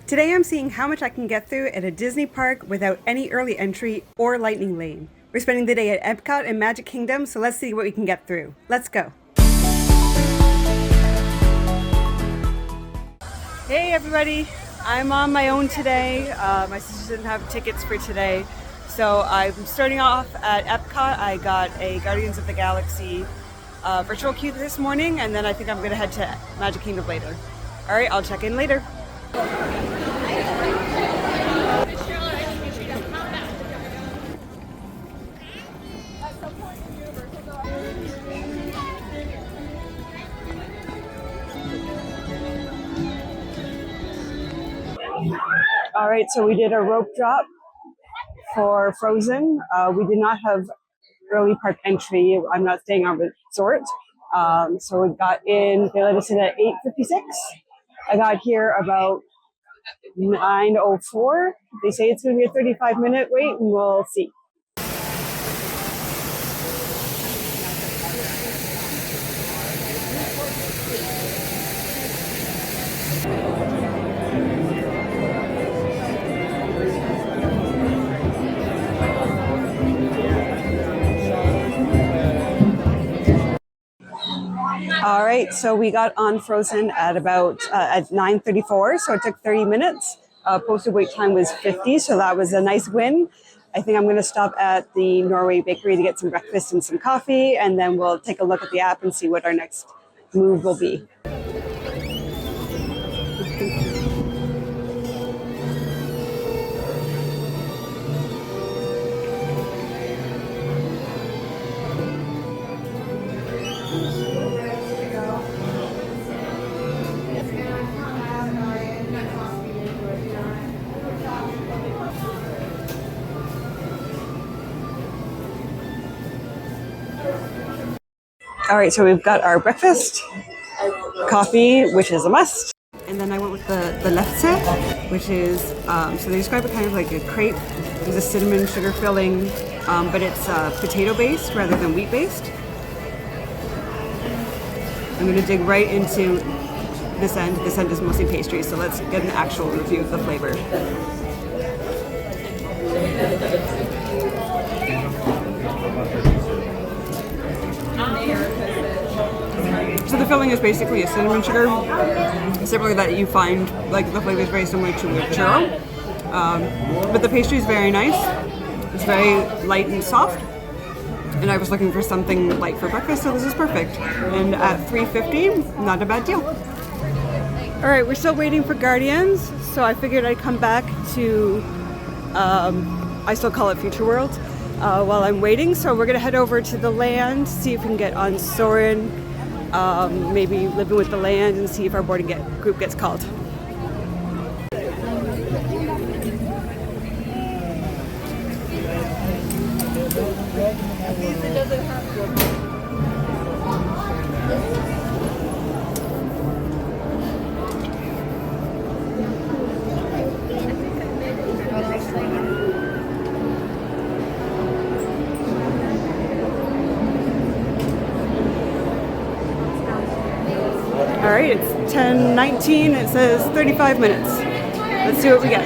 Today I'm seeing how much I can get through at a Disney park without any early entry or lightning lane. We're spending the day at Epcot and Magic Kingdom, so let's see what we can get through. Let's go. Hey everybody, I'm on my own today. My sister didn't have tickets for today, so I'm starting off at Epcot. I got a Guardians of the Galaxy virtual queue this morning, and then I think I'm going to head to Magic Kingdom later. Alright, I'll check in later. All right, so we did a rope drop for Frozen. We did not have early park entry. I'm not staying on resort. So we got in, they let us in at 8:56. I got here about 9:04. They say it's going to be a 35-minute wait, and we'll see. All right, so we got on Frozen at about at 9:34, so it took 30 minutes. Posted wait time was 50, so that was a nice win. I think I'm going to stop at the Norway Bakery to get some breakfast and some coffee, and then we'll take a look at the app and see what our next move will be. All right, so we've got our breakfast, coffee, which is a must. And then I went with the lefse, which is, so they describe it kind of like a crepe. There's a cinnamon sugar filling, but it's potato-based rather than wheat-based. I'm gonna dig right into this end. This end is mostly pastry, so let's get an actual review of the flavor. So the filling is basically a cinnamon sugar, similar that you find, like the flavor is very similar to a churro, but the pastry is very nice. It's very light and soft, and I was looking for something light for breakfast, so this is perfect. And at $3.50, not a bad deal. All right, we're still waiting for Guardians, so I figured I'd come back to, I still call it Future World, while I'm waiting. So we're gonna head over to the land, see if we can get on Soarin', maybe living with the land, and see if our boarding group gets called. All right, it's 10:19. It says 35 minutes. Let's see what we get.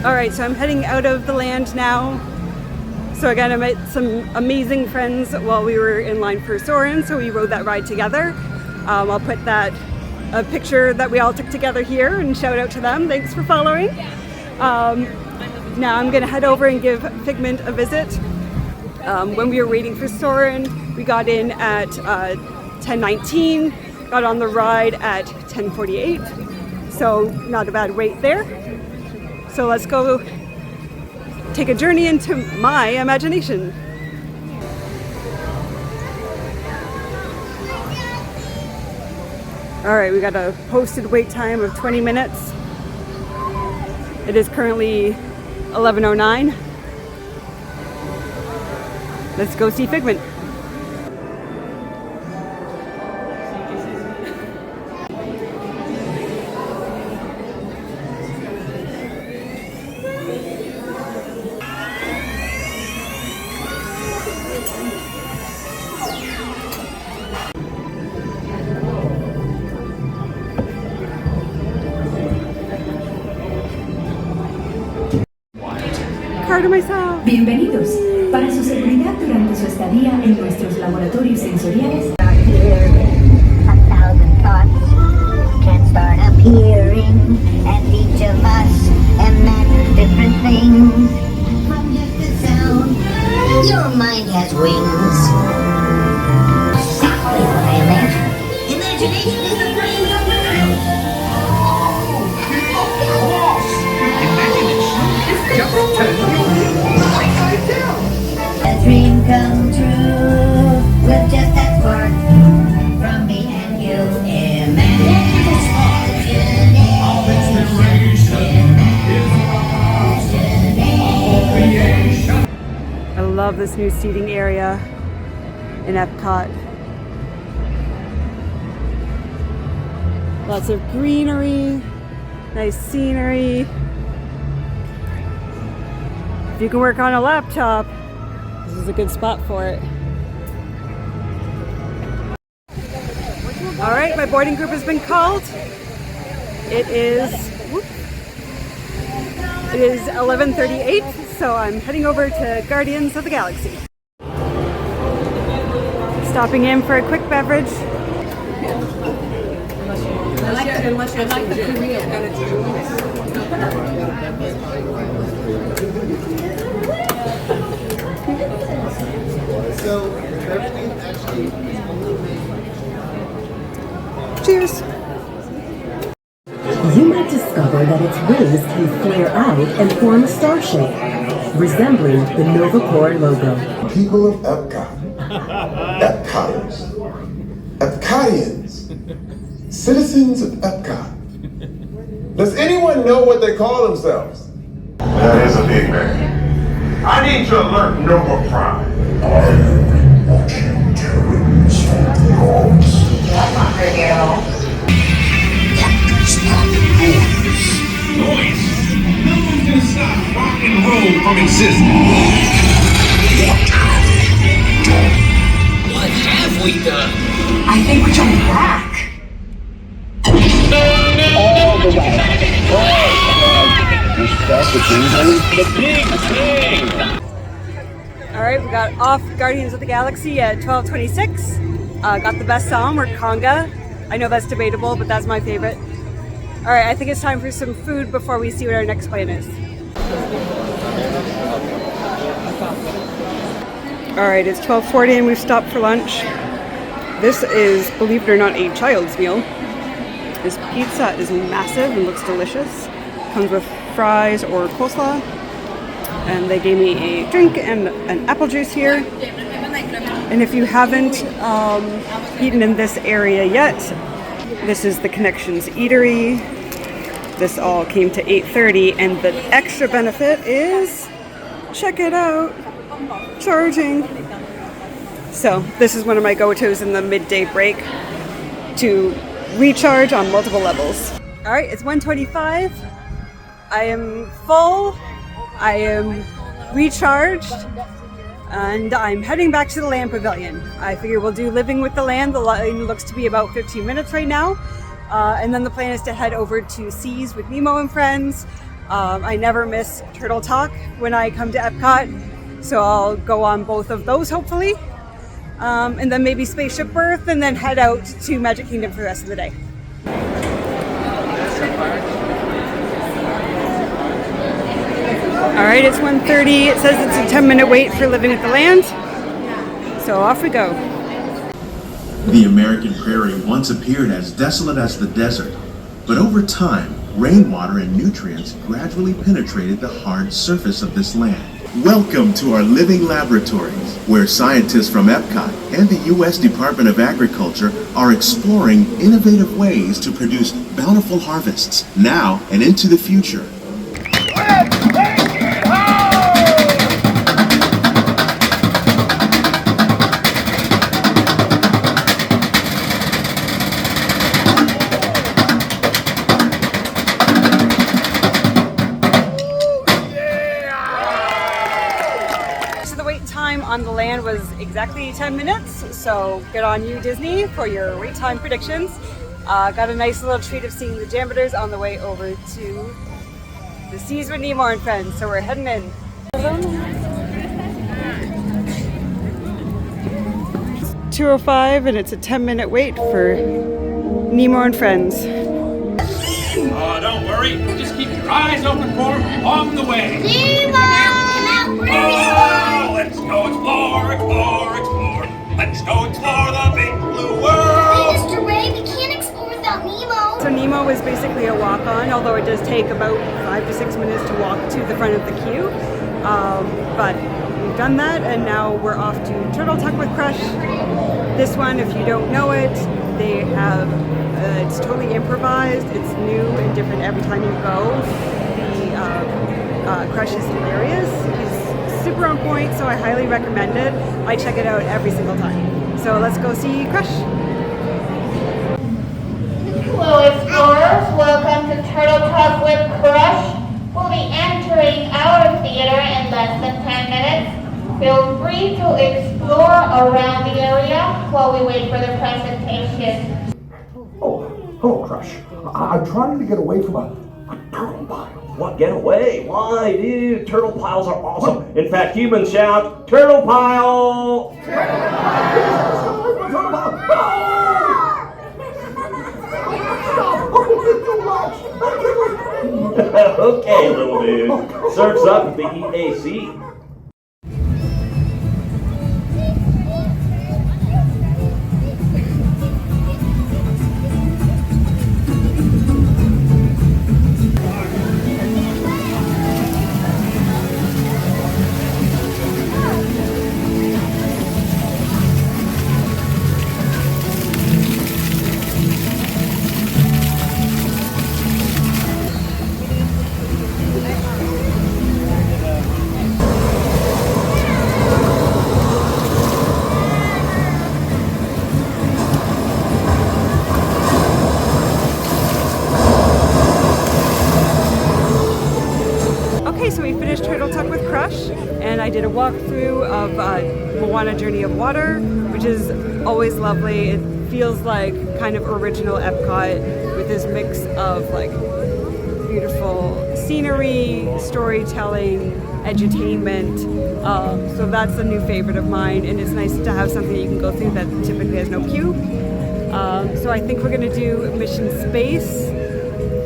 All right, so I'm heading out of the land now. So again, I met some amazing friends while we were in line for Soarin', so we rode that ride together. I'll put a picture that we all took together here and shout out to them. Thanks for following. Now I'm gonna head over and give Figment a visit. When we were waiting for Soarin', we got in at 10:19, got on the ride at 10:48, so not a bad wait there. So let's go take a journey into my imagination. All right, we got a posted wait time of 20 minutes. It is currently 11:09. Let's go see Figment. Bienvenidos. Para su seguridad durante su estadía en nuestros laboratorios sensoriales. 1,000 thoughts can start appearing, and each of us imagines different things. From just the sound, your mind has wings. Exactly what I imagine. Imagination is the brains of mind. Just turn upside down. A dream come true with just that spark from me and you. I love this new seating area in Epcot. Lots of greenery, nice scenery. If you can work on a laptop, this is a good spot for it. All right, my boarding group has been called. It is 11:38, so I'm heading over to Guardians of the Galaxy. Stopping in for a quick beverage. I like the Korea and it's So everything actually. Cheers. You might discover that its wings can flare out and form a star shape, resembling the NovaCore logo. People of Epcot, Epcoters, Epcotians, citizens of Epcot. Does anyone know what they call themselves? That is a big man. I need to alert Nova Prime. Noise. No one's gonna stop rock and roll from existing. What have we done? I think we're jumping back. All the way. That's the big thing. All right, we got off Guardians of the Galaxy at 12:26. Got the best song, we're Conga. I know that's debatable, but that's my favorite. All right, I think it's time for some food before we see what our next plan is. All right, it's 12:40 and we've stopped for lunch. This is, believe it or not, a child's meal. This pizza is massive and looks delicious. Comes with fries or coleslaw. And they gave me a drink and an apple juice here. And if you haven't eaten in this area yet, this is the Connections Eatery. This all came to $8.30, and the extra benefit is, check it out, charging. So this is one of my go-tos in the midday break to recharge on multiple levels. All right, it's 1:25. I am full. I am recharged, and I'm heading back to the Land Pavilion. I figure we'll do Living with the Land. The line looks to be about 15 minutes right now. And then the plan is to head over to Seas with Nemo and Friends. I never miss Turtle Talk when I come to Epcot, so I'll go on both of those hopefully. And then maybe Spaceship Earth, and then head out to Magic Kingdom for the rest of the day. All right, it's 1:30. It says it's a 10-minute wait for Living with the Land. So off we go. The American prairie once appeared as desolate as the desert, but over time, rainwater and nutrients gradually penetrated the hard surface of this land. Welcome to our living laboratories, where scientists from Epcot and the U.S. Department of Agriculture are exploring innovative ways to produce bountiful harvests now and into the future. On the land was exactly 10 minutes, so good on you, Disney, for your wait time predictions. Got a nice little treat of seeing the Jambiters on the way over to the Seas with Nemo and Friends, so we're heading in. 2:05, and it's a 10-minute wait for Nemo and Friends. Don't worry, just keep your eyes open for him along the way. Nemo! Oh, let's go explore, explore, explore. Let's go explore the big blue world. Mr. Ray, we can't explore without Nemo. So Nemo is basically a walk-on, although it does take about 5 to 6 minutes to walk to the front of the queue. But we've done that, and now we're off to Turtle Talk with Crush. This one, if you don't know it, they have, it's totally improvised. It's new and different every time you go. The Crush is hilarious. He's super on point, so I highly recommend it. I check it out every single time. So let's go see Crush. Hello explorers, welcome to Turtle Talk with Crush. We'll be entering our theater in less than 10 minutes. Feel free to explore around the area while we wait for the presentation. Oh, hello, Crush. I'm trying to get away from a turtle pile. What, get away? Why, dude? Turtle piles are awesome. In fact, humans shout, turtle pile! Turtle pile! Okay, little dude. Surf's up at the EAC. So we finished Turtle Talk with Crush, and I did a walkthrough of Moana Journey of Water, which is always lovely. It feels like kind of original Epcot with this mix of like beautiful scenery, storytelling, edutainment. So that's a new favorite of mine, and it's nice to have something you can go through that typically has no queue. So I think we're gonna do Mission Space,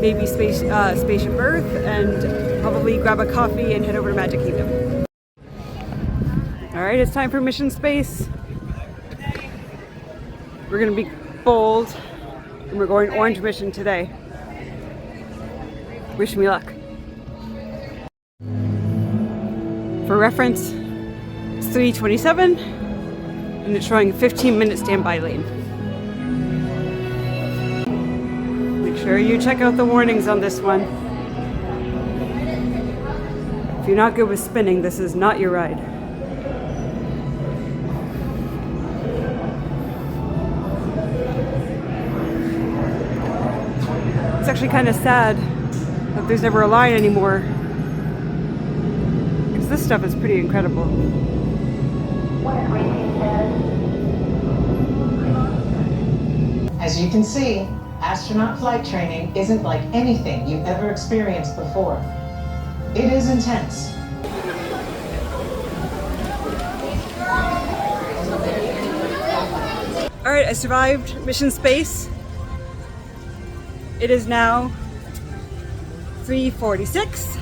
maybe Spaceship Earth, and probably grab a coffee and head over to Magic Kingdom. All right, it's time for Mission Space. We're gonna be bold, and we're going Orange Mission today. Wish me luck. For reference, it's 3:27, and it's showing a 15-minute standby lane. Make sure you check out the warnings on this one. If you're not good with spinning, this is not your ride. It's actually kind of sad that there's never a line anymore, because this stuff is pretty incredible. As you can see, astronaut flight training isn't like anything you've ever experienced before. It is intense. All right, I survived Mission Space. It is now 3:46.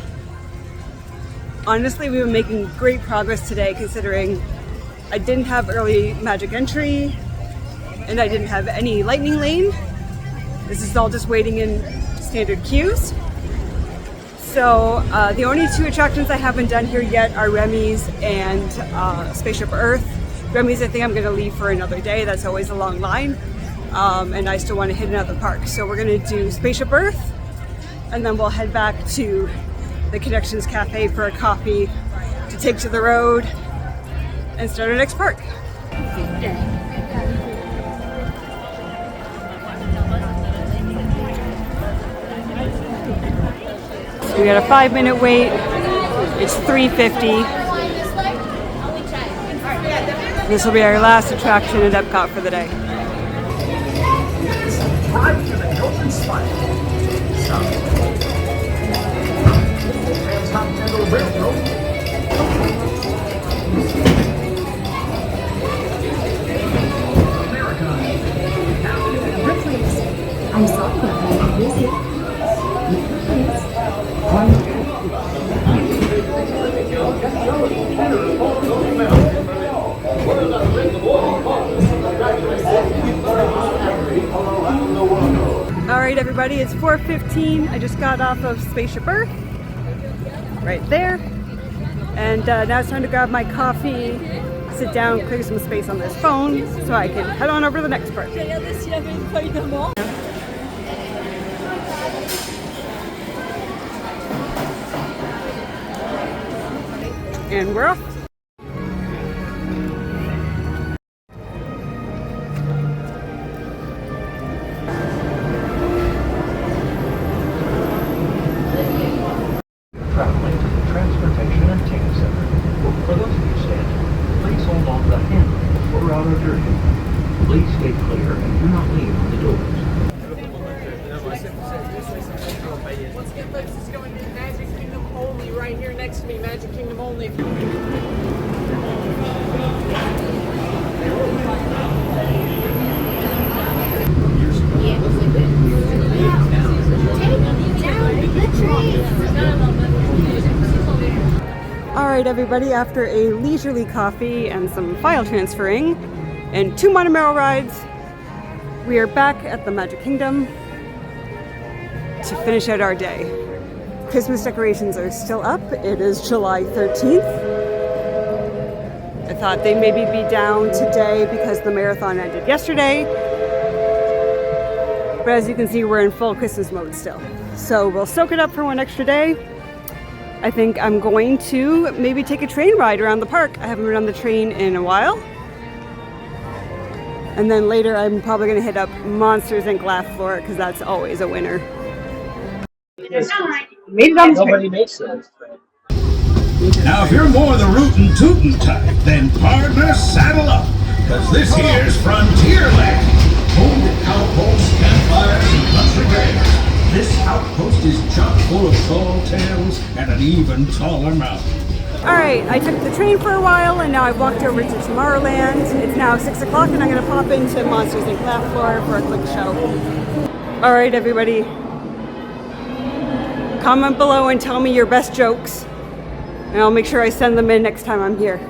Honestly, we've been making great progress today, considering I didn't have early magic entry and I didn't have any lightning lane. This is all just waiting in standard queues. So the only two attractions I haven't done here yet are Remy's and Spaceship Earth. Remy's I think I'm going to leave for another day. That's always a long line. And I still want to hit another park. So we're going to do Spaceship Earth, and then we'll head back to the Connections Cafe for a coffee to take to the road and start our next park. We got a 5-minute wait. It's 3:50. This will be our last attraction at Epcot for the day. Right to the Hilton Spire. Stop. Transcontinental Railroad. I'm sorry about that. I'm busy. All right, everybody, it's 4:15. I just got off of Spaceship Earth, right there. And now it's time to grab my coffee, sit down, clear some space on this phone so I can head on over to the next park. And we're off. Traveling to the Transportation and Ticket Center. For those of you standing, please hold on to the handle or outer dirty. Please stay clear and do not lean on the doors. Once again, folks, this is going to be Magic Kingdom only right here next to me. Magic Kingdom only. Alright everybody, after a leisurely coffee and some file transferring and 2 monorail rides, we are back at the Magic Kingdom to finish out our day. Christmas decorations are still up. It is July 13th. I thought they maybe be down today because the marathon ended yesterday. But as you can see, we're in full Christmas mode still. So we'll soak it up for one extra day. I think I'm going to maybe take a train ride around the park. I haven't been on the train in a while. And then later I'm probably going to hit up Monsters Inc. Laugh Floor because that's always a winner. Made it on the Nobody makes sense. Now, if you're more the rootin' tootin' type, then partner, saddle up, because this here's Frontierland. Home to outposts, campfires, and country bears. This outpost is chock full of tall tales and an even taller mountain. Alright, I took the train for a while and now I've walked over to Tomorrowland. It's now 6 o'clock and I'm going to pop into Monsters Inc. Laugh Floor for a quick show. Alright everybody, comment below and tell me your best jokes and I'll make sure I send them in next time I'm here.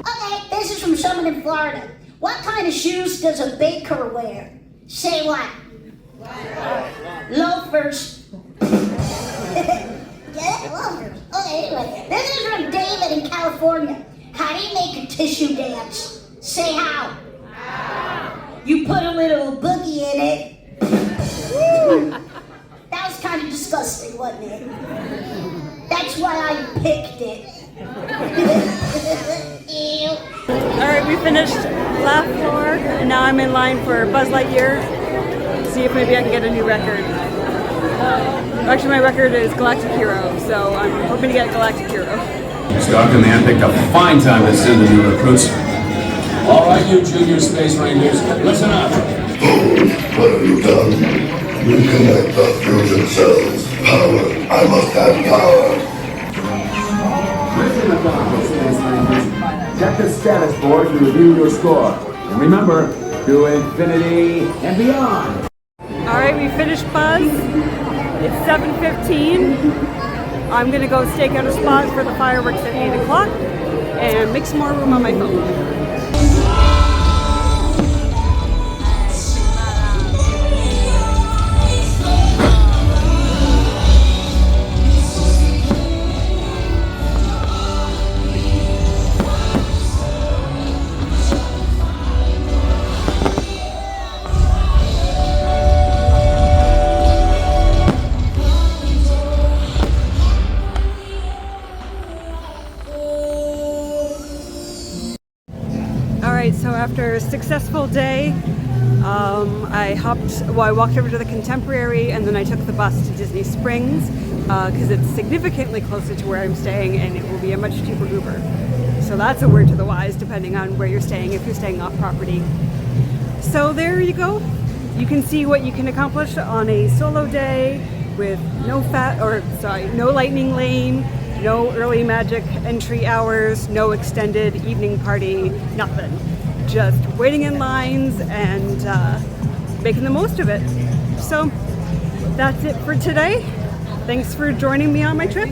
Okay, this is from someone in Florida. What kind of shoes does a baker wear? Say what? Loafers. Yeah, loafers. Okay, anyway. This is from David in California. How do you make a tissue dance? Say how. You put a little boogie in it. That was kind of disgusting, wasn't it? That's why I picked it. Alright, we finished Laugh Floor and now I'm in line for Buzz Lightyear. See if maybe I can get a new record. Actually, my record is Galactic Hero, so I'm hoping to get Galactic Hero. Stark and the Ant picked a fine time to send the new recruits. All right, you junior space rangers, listen up. What have you done? Reconnect the fusion cells. Power. I must have power. Listen up, Space Rangers. Check the status board to review your score. And remember, to infinity and beyond. Alright, we finished Buzz. It's 7:15. I'm gonna go stake out a spot for the fireworks at 8 o'clock and make some more room on my phone. right, so after a successful day, I walked over to the Contemporary, and then I took the bus to Disney Springs because it's significantly closer to where I'm staying, and it will be a much cheaper Uber. So that's a word to the wise, depending on where you're staying, if you're staying off property. So there you go. You can see what you can accomplish on a solo day with no lightning lane, no early magic entry hours, no extended evening party, nothing. Just waiting in lines and making the most of it. So that's it for today. Thanks for joining me on my trip.